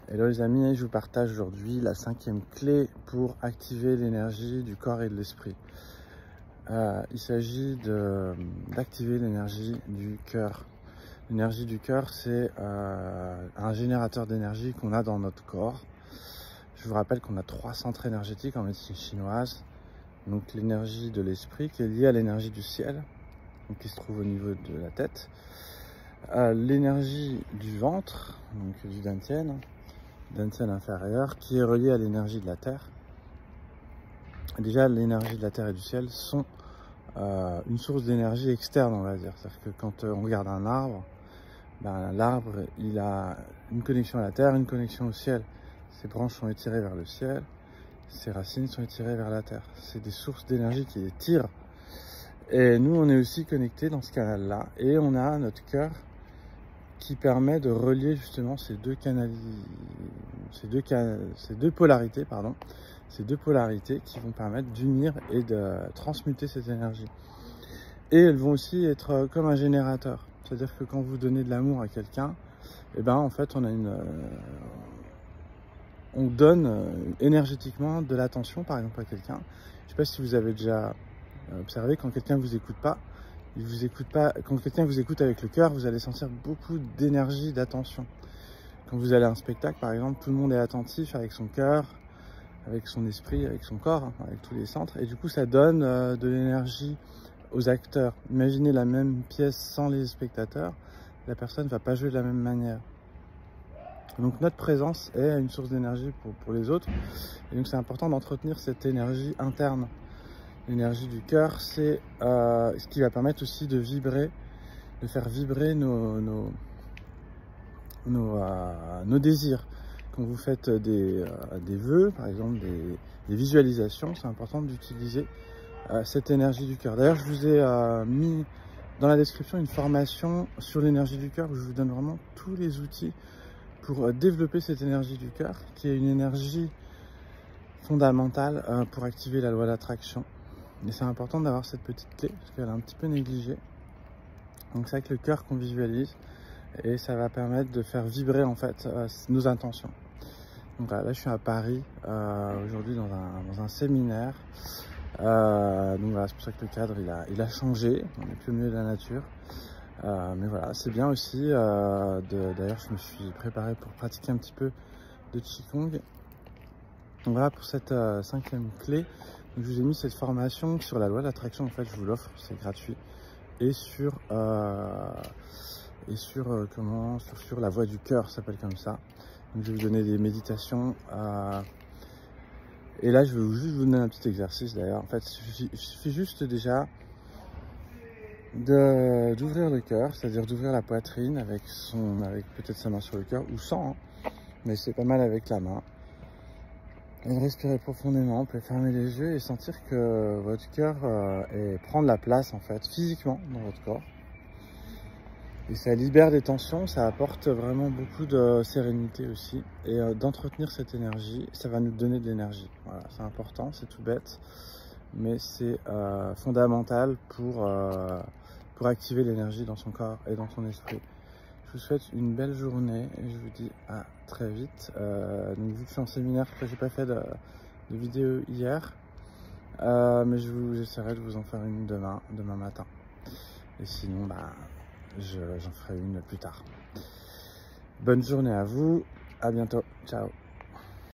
Hello les amis, je vous partage aujourd'hui la 5e clé pour activer l'énergie du corps et de l'esprit. Il s'agit d'activer l'énergie du cœur. L'énergie du cœur, c'est un générateur d'énergie qu'on a dans notre corps. Je vous rappelle qu'on a 3 centres énergétiques en médecine chinoise. Donc l'énergie de l'esprit qui est liée à l'énergie du ciel, donc qui se trouve au niveau de la tête. L'énergie du ventre, donc du dantian inférieur, qui est reliée à l'énergie de la terre. Déjà, l'énergie de la terre et du ciel sont une source d'énergie externe, on va dire. C'est-à-dire que quand on regarde un arbre, l'arbre, il a une connexion à la terre, une connexion au ciel. Ses branches sont étirées vers le ciel, ses racines sont étirées vers la terre. C'est des sources d'énergie qui les tirent. Et nous, on est aussi connectés dans ce canal-là. Et on a notre cœur qui permet de relier justement ces deux polarités qui vont permettre d'unir et de transmuter cette énergie. Et elles vont aussi être comme un générateur. C'est-à-dire que quand vous donnez de l'amour à quelqu'un, en fait, on donne énergétiquement de l'attention, par exemple, à quelqu'un. Je ne sais pas si vous avez déjà observé, quand quelqu'un vous écoute pas, quand quelqu'un vous écoute avec le cœur, vous allez sentir beaucoup d'énergie, d'attention. Quand vous allez à un spectacle, par exemple, tout le monde est attentif avec son cœur, avec son esprit, avec son corps, avec tous les centres. Et du coup, ça donne de l'énergie aux acteurs. Imaginez la même pièce sans les spectateurs, la personne ne va pas jouer de la même manière. Donc notre présence est une source d'énergie pour les autres. Et donc c'est important d'entretenir cette énergie interne. L'énergie du cœur, c'est ce qui va permettre aussi de vibrer, de faire vibrer nos désirs. Quand vous faites des vœux, par exemple des visualisations, c'est important d'utiliser cette énergie du cœur. D'ailleurs, je vous ai mis dans la description une formation sur l'énergie du cœur où je vous donne vraiment tous les outils pour développer cette énergie du cœur, qui est une énergie fondamentale pour activer la loi d'attraction. Et c'est important d'avoir cette petite clé parce qu'elle est un petit peu négligée. Donc c'est avec le cœur qu'on visualise et ça va permettre de faire vibrer en fait nos intentions. Donc là je suis à Paris aujourd'hui dans un séminaire. Donc voilà, c'est pour ça que le cadre il a changé. On est plus au milieu de la nature. Mais voilà, c'est bien aussi. D'ailleurs, je me suis préparé pour pratiquer un petit peu de Qigong. Donc voilà pour cette 5e clé. Donc, je vous ai mis cette formation sur la loi de l'attraction. En fait, je vous l'offre, c'est gratuit. Et sur la voie du cœur, ça s'appelle comme ça. Donc, je vais vous donner des méditations. Et là, je vais juste vous donner un petit exercice d'ailleurs. En fait, il suffit juste déjà d'ouvrir le cœur, c'est-à-dire d'ouvrir la poitrine avec peut-être sa main sur le cœur ou sans, hein, mais c'est pas mal avec la main. Et respirer profondément, vous pouvez fermer les yeux et sentir que votre cœur prend de la place en fait physiquement dans votre corps. Et ça libère des tensions, ça apporte vraiment beaucoup de sérénité aussi. Et d'entretenir cette énergie, ça va nous donner de l'énergie. Voilà, c'est important, c'est tout bête, mais c'est fondamental pour activer l'énergie dans son corps et dans son esprit. Je vous souhaite une belle journée et je vous dis à très vite. Donc vu que je suis en séminaire, je n'ai pas fait de vidéo hier, mais j'essaierai de vous en faire une demain matin. Et sinon, j'en ferai une plus tard. Bonne journée à vous, à bientôt, ciao.